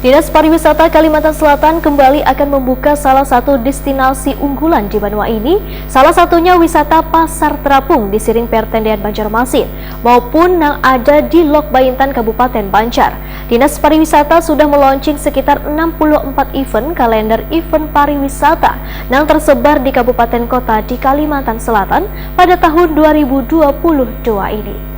Dinas Pariwisata Kalimantan Selatan kembali akan membuka salah satu destinasi unggulan di benua ini, salah satunya wisata Pasar Terapung di Siring Pertendean Banjarmasin maupun yang ada di Lok Baintan Kabupaten Banjar. Dinas Pariwisata sudah meluncing sekitar 64 event kalender event pariwisata yang tersebar di kabupaten kota di Kalimantan Selatan pada tahun 2022 ini.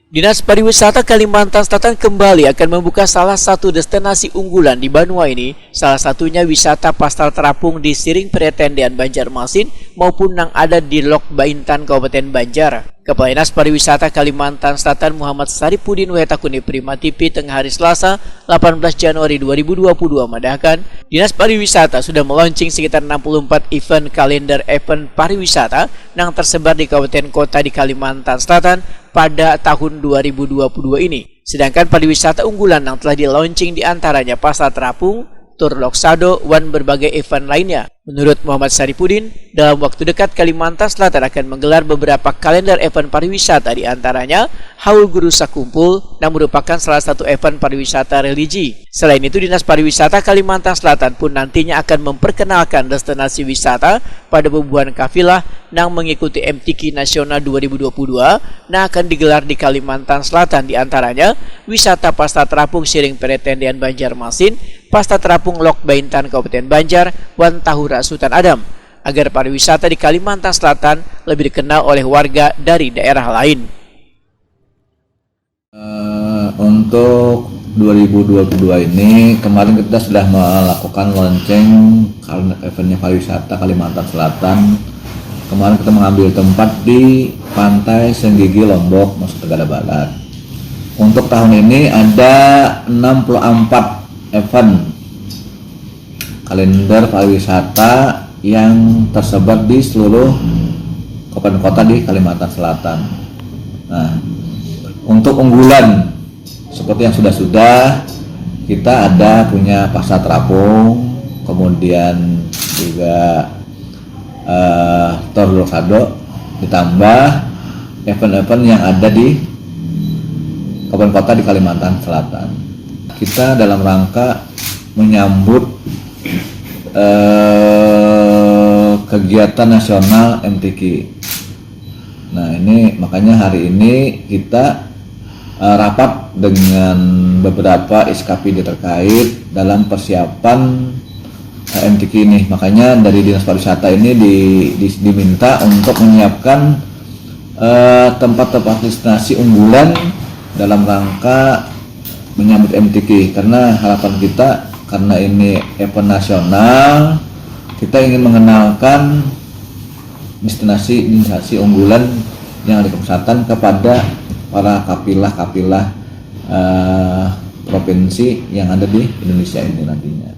Dinas Pariwisata Kalimantan Selatan kembali akan membuka salah satu destinasi unggulan di benua ini, salah satunya wisata Pasar Terapung di Siring Pertendean Banjarmasin maupun yang ada di Lok Baintan Kabupaten Banjar. Kepala Dinas Pariwisata Kalimantan Selatan Muhammad Saripudin Wetakuni Prima TV tengah hari Selasa 18 Januari 2022 mendahkan Dinas Pariwisata sudah meluncing sekitar 64 event kalender event pariwisata yang tersebar di kabupaten kota di Kalimantan Selatan pada tahun 2022 ini. Sedangkan pariwisata unggulan yang telah di-launching diantaranya Pasar Terapung, Tur Loksado, dan berbagai event lainnya. Menurut Muhammad Saripudin, dalam waktu dekat Kalimantan Selatan akan menggelar beberapa kalender event pariwisata diantaranya Haul Guru Sakumpul yang merupakan salah satu event pariwisata religi. Selain itu, Dinas Pariwisata Kalimantan Selatan pun nantinya akan memperkenalkan destinasi wisata pada bebuan kafilah yang mengikuti MTQ Nasional 2022 yang akan digelar di Kalimantan Selatan diantaranya wisata Pasar Terapung Siring Pertendean Banjarmasin, Pasar Terapung Lok Baintan Kabupaten Banjar, dan Tahura Sultan Adam, agar pariwisata di Kalimantan Selatan lebih dikenal oleh warga dari daerah lain. Untuk 2022 ini kemarin kita sudah melakukan launching eventnya pariwisata Kalimantan Selatan. Kemarin kita mengambil tempat di Pantai Senggigi Lombok, Nusa Tenggara Barat. Untuk tahun ini ada 64 event kalender pariwisata yang tersebar di seluruh kabupaten kota di Kalimantan Selatan. Nah, untuk unggulan seperti yang sudah kita ada punya Pasar Terapung, kemudian juga Tur Loksado, ditambah event-event yang ada di kabupaten kota di Kalimantan Selatan. Kita dalam rangka menyambut kegiatan nasional MTQ. Nah, ini makanya hari ini kita rapat dengan beberapa SKPD terkait dalam persiapan MTQ ini. Makanya dari Dinas Pariwisata ini diminta untuk menyiapkan tempat-tempat destinasi unggulan dalam rangka menyambut MTQ, karena harapan kita karena ini event nasional, kita ingin mengenalkan destinasi unggulan yang ada di Kalimantan kepada para kapilah provinsi yang ada di Indonesia ini nantinya.